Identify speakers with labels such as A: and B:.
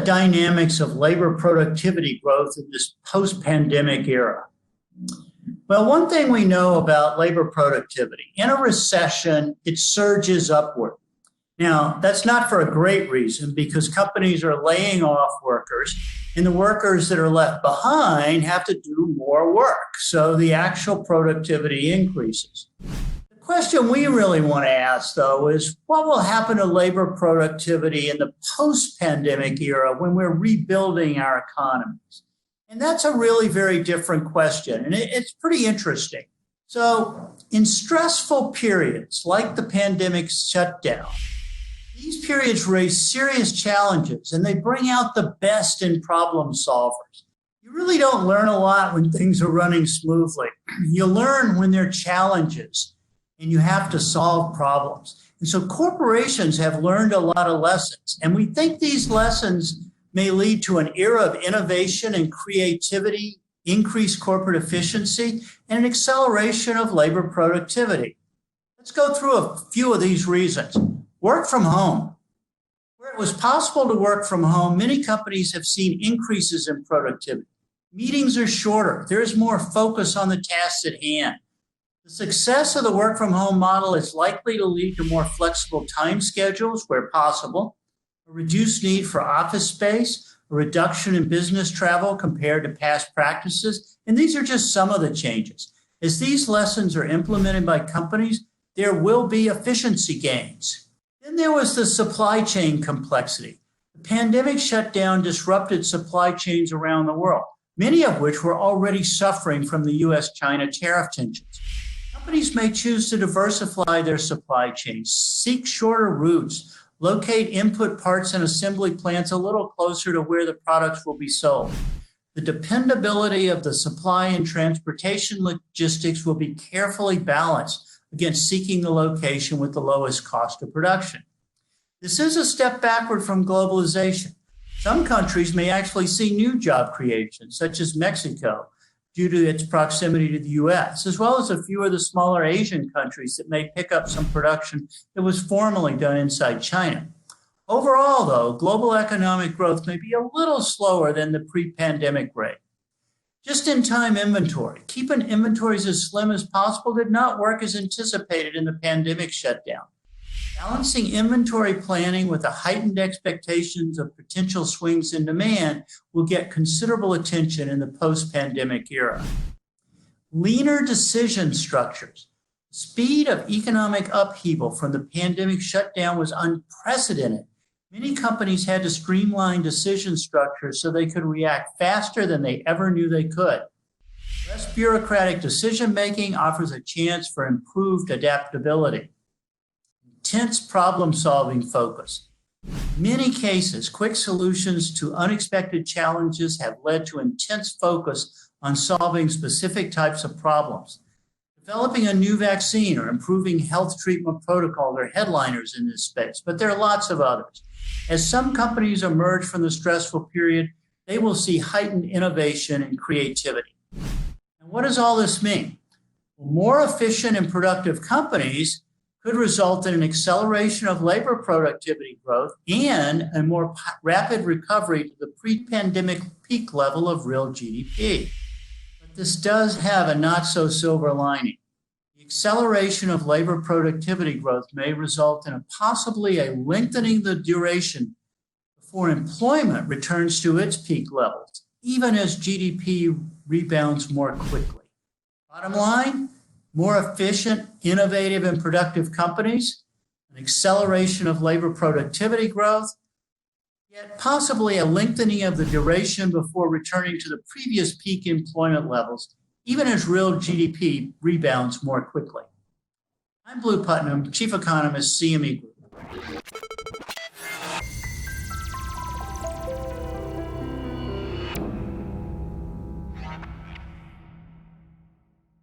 A: dynamics of labor productivity growth in this post-pandemic era? Well, one thing we know about labor productivity, in a recession, it surges upward. Now, that's not for a great reason because companies are laying off workers and the workers that are left behind have to do more work. So the actual productivity increases. The question we really want to ask, though, is what will happen to labor productivity in the post-pandemic era when we're rebuilding our economies? And that's a really very different question, and it's pretty interesting. So in stressful periods like the pandemic shutdown, these periods raise serious challenges and they bring out the best in problem solvers. You really don't learn a lot when things are running smoothly. You learn when there are challenges and you have to solve problems. And so corporations have learned a lot of lessons, and we think these lessons may lead to an era of innovation and creativity, increased corporate efficiency, and an acceleration of labor productivity. Let's go through a few of these reasons. Work from home. Where it was possible to work from home, many companies have seen increases in productivity. Meetings are shorter. There is more focus on the tasks at hand. The success of the work from home model is likely to lead to more flexible time schedules where possible, a reduced need for office space, a reduction in business travel compared to past practices, and these are just some of the changes. As these lessons are implemented by companies, there will be efficiency gains. Then there was the supply chain complexity. The pandemic shutdown disrupted supply chains around the world, many of which were already suffering from the US-China tariff tensions. Companies may choose to diversify their supply chains, seek shorter routes, locate input parts and assembly plants a little closer to where the products will be sold. The dependability of the supply and transportation logistics will be carefully balanced against seeking the location with the lowest cost of production. This is a step backward from globalization. Some countries may actually see new job creation, such as Mexico, due to its proximity to the US, as well as a few of the smaller Asian countries that may pick up some production that was formerly done inside China. Overall, though, global economic growth may be a little slower than the pre-pandemic rate. Just-in-time inventory, keeping inventories as slim as possible did not work as anticipated in the pandemic shutdown. Balancing inventory planning with the heightened expectations of potential swings in demand will get considerable attention in the post-pandemic era. Leaner decision structures. The speed of economic upheaval from the pandemic shutdown was unprecedented. Many companies had to streamline decision structures so they could react faster than they ever knew they could. Less bureaucratic decision-making offers a chance for improved adaptability. Intense problem-solving focus. In many cases, quick solutions to unexpected challenges have led to intense focus on solving specific types of problems. Developing a new vaccine or improving health treatment protocols are headliners in this space, but there are lots of others. As some companies emerge from the stressful period, they will see heightened innovation and creativity. And what does all this mean? Well, more efficient and productive companies could result in an acceleration of labor productivity growth and a more rapid recovery to the pre-pandemic peak level of real GDP. But this does have a not-so-silver lining. The acceleration of labor productivity growth may result in possibly a lengthening the duration before employment returns to its peak levels, even as GDP rebounds more quickly. Bottom line, more efficient, innovative, and productive companies, an acceleration of labor productivity growth, yet possibly a lengthening of the duration before returning to the previous peak employment levels, even as real GDP rebounds more quickly. I'm Blue Putnam, Chief Economist, CME Group.